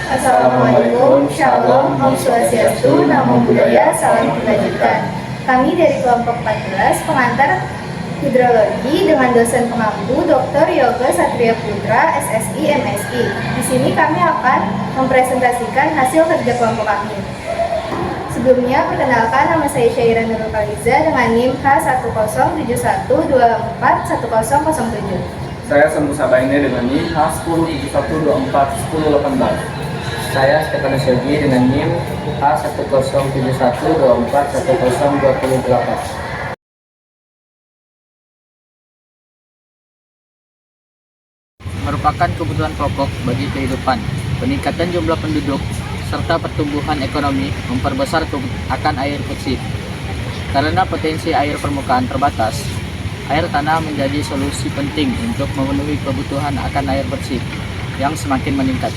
Assalamualaikum, Shalom, Om Swastiastu, Namo Buddhaya, Salam Kebajikan. Kami dari kelompok 14 pengantar hidrologi dengan dosen pengampu Dr. Yoga Satria Putra, SSI, MSI. Di sini kami akan mempresentasikan hasil kerja kelompok kami. Sebelumnya, perkenalkan, nama saya Syaira Nurul Faliza dengan NIM H10712410007. Saya Sembuh Sabaini dengan NIM H1071241018. Saya Stefanus Yogi dengan NIM H1071241028. Merupakan kebutuhan pokok bagi kehidupan. Peningkatan jumlah penduduk serta pertumbuhan ekonomi memperbesar akan air bersih. Karena potensi air permukaan terbatas, air tanah menjadi solusi penting untuk memenuhi kebutuhan akan air bersih yang semakin meningkat.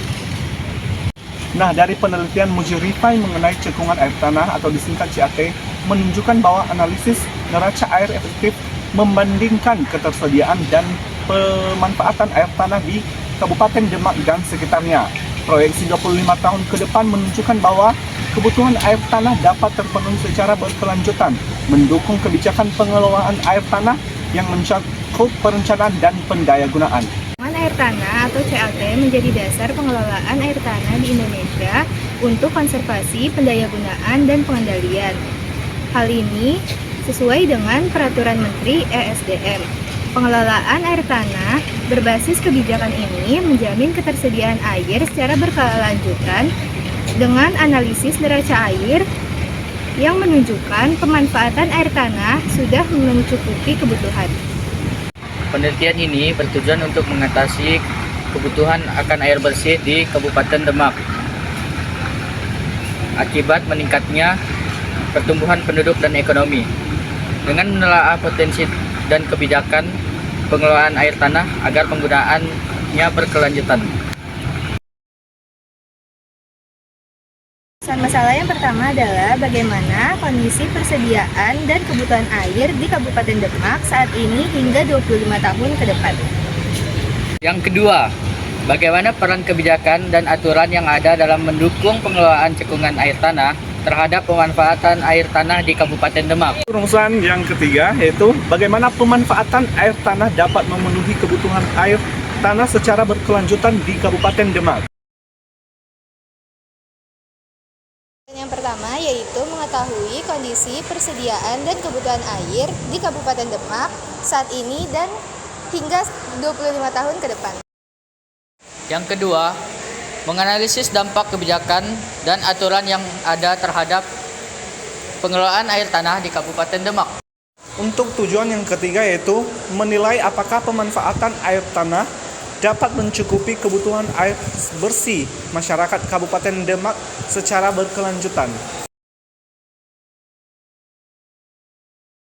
Nah, dari penelitian Mujirify mengenai cekungan air tanah atau disingkat CAT menunjukkan bahwa analisis neraca air efektif membandingkan ketersediaan dan pemanfaatan air tanah di Kabupaten Demak dan sekitarnya. Proyeksi 25 tahun ke depan menunjukkan bahwa kebutuhan air tanah dapat terpenuhi secara berkelanjutan, mendukung kebijakan pengelolaan air tanah yang mencakup perencanaan dan pendayagunaan. Air tanah atau CAT menjadi dasar pengelolaan air tanah di Indonesia untuk konservasi, pendayagunaan, dan pengendalian. Hal ini sesuai dengan Peraturan Menteri ESDM. Pengelolaan air tanah berbasis kebijakan ini menjamin ketersediaan air secara berkelanjutan dengan analisis neraca air yang menunjukkan pemanfaatan air tanah sudah mencukupi kebutuhan. Penelitian ini bertujuan untuk mengatasi kebutuhan akan air bersih di Kabupaten Demak akibat meningkatnya pertumbuhan penduduk dan ekonomi. Dengan menelaah potensi dan kebijakan pengelolaan air tanah agar penggunaannya berkelanjutan. Masalah yang pertama adalah bagaimana kondisi persediaan dan kebutuhan air di Kabupaten Demak saat ini hingga 25 tahun ke depan. Yang kedua, bagaimana peran kebijakan dan aturan yang ada dalam mendukung pengelolaan cekungan air tanah terhadap pemanfaatan air tanah di Kabupaten Demak. Rumusan yang ketiga yaitu bagaimana pemanfaatan air tanah dapat memenuhi kebutuhan air tanah secara berkelanjutan di Kabupaten Demak. Yang pertama yaitu mengetahui kondisi persediaan dan kebutuhan air di Kabupaten Demak saat ini dan hingga 25 tahun ke depan. Yang kedua, menganalisis dampak kebijakan dan aturan yang ada terhadap pengelolaan air tanah di Kabupaten Demak. Untuk tujuan yang ketiga yaitu menilai apakah pemanfaatan air tanah dapat mencukupi kebutuhan air bersih masyarakat Kabupaten Demak secara berkelanjutan.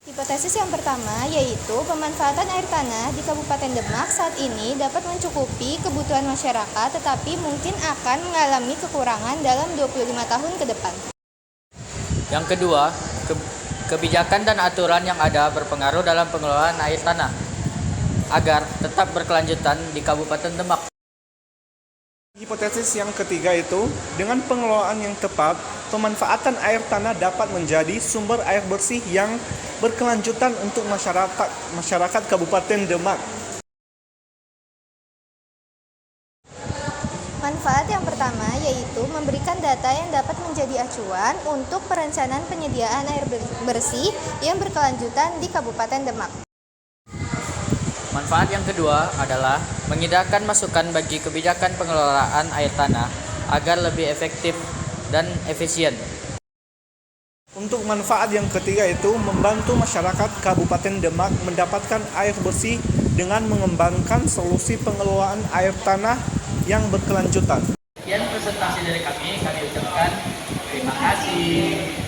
Hipotesis yang pertama yaitu pemanfaatan air tanah di Kabupaten Demak saat ini dapat mencukupi kebutuhan masyarakat tetapi mungkin akan mengalami kekurangan dalam 25 tahun ke depan. Yang kedua, kebijakan dan aturan yang ada berpengaruh dalam pengelolaan air tanah agar tetap berkelanjutan di Kabupaten Demak. Hipotesis yang ketiga itu, dengan pengelolaan yang tepat, pemanfaatan air tanah dapat menjadi sumber air bersih yang berkelanjutan untuk masyarakat Kabupaten Demak. Manfaat yang pertama yaitu memberikan data yang dapat menjadi acuan untuk perencanaan penyediaan air bersih yang berkelanjutan di Kabupaten Demak. Manfaat yang kedua adalah mengindahkan masukan bagi kebijakan pengelolaan air tanah agar lebih efektif dan efisien. Untuk manfaat yang ketiga itu membantu masyarakat Kabupaten Demak mendapatkan air bersih dengan mengembangkan solusi pengelolaan air tanah yang berkelanjutan. Sekian presentasi dari kami ucapkan terima kasih.